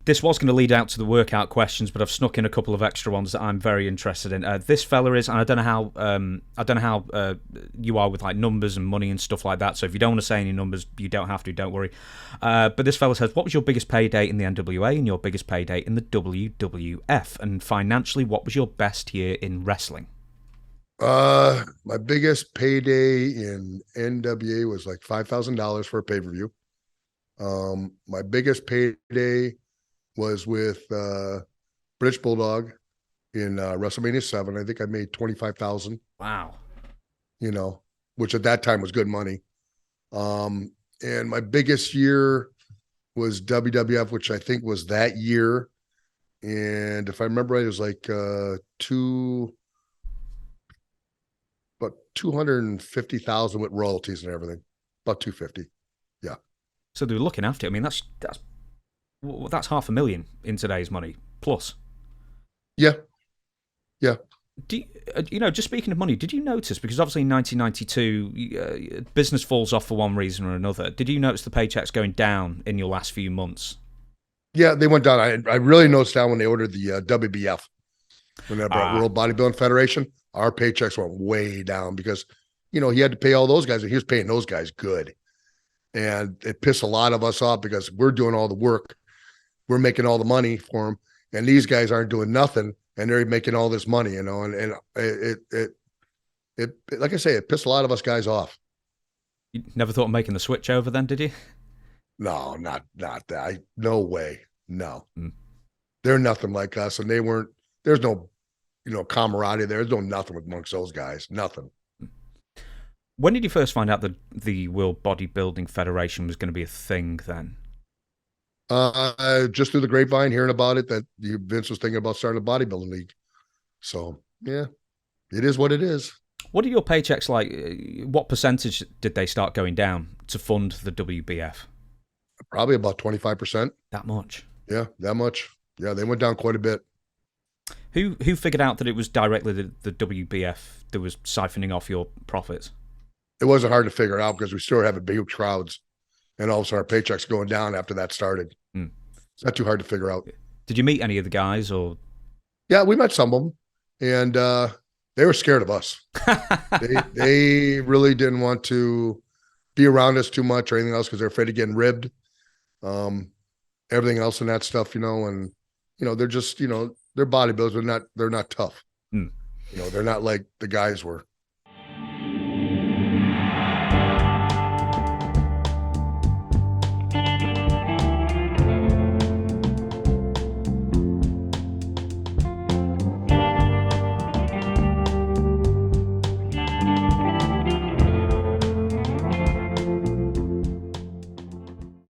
This was going to lead out to the workout questions, but I've snuck in a couple of extra ones that I'm very interested in. This fella is, and I don't know how you are with like numbers and money and stuff like that. So if you don't want to say any numbers, you don't have to. Don't worry. But this fella says, "What was your biggest payday in the NWA and your biggest payday in the WWF? And financially, what was your best year in wrestling?" My biggest payday in NWA was like $5,000 for a pay-per-view. My biggest payday was with British Bulldog in WrestleMania 7. I think I made 25,000. Wow. You know, which at that time was good money. And my biggest year was WWF, which I think was that year. And if I remember right, it was like about 250,000 with royalties and everything. About 250. Yeah. So they were looking after it. I mean, that's $500,000 in today's money plus. Yeah. Yeah. Just speaking of money, did you notice, because obviously in 1992, business falls off for one reason or another. Did you notice the paychecks going down in your last few months? Yeah, they went down. I really noticed that when they ordered the WBF, when they brought World Bodybuilding Federation, our paychecks went way down because, he had to pay all those guys, and he was paying those guys good. And it pissed a lot of us off because we're doing all the work. We're making all the money for them. And these guys aren't doing nothing, and they're making all this money, and it like I say, it pissed a lot of us guys off. You never thought of making the switch over then, did you? No, not that. No way. No. They're nothing like us, and there's no, camaraderie there. There's no nothing amongst those guys. Nothing. When did you first find out that the World Bodybuilding Federation was going to be a thing then? Just through the grapevine, hearing about it, that Vince was thinking about starting a bodybuilding league. So, yeah, it is what it is. What are your paychecks like? What percentage did they start going down to fund the WBF? Probably about 25%. That much? Yeah, that much. Yeah, they went down quite a bit. Who figured out that it was directly the WBF that was siphoning off your profits? It wasn't hard to figure out because we still have big crowds, and all of a sudden our paychecks going down after that started. It's not too hard to figure out. Did you meet any of the guys, or? Yeah, we met some of them, and they were scared of us. they really didn't want to be around us too much or anything else because they're afraid of getting ribbed. Everything else and that stuff, and they're just, they're bodybuilders. They're not tough. They're not like the guys were.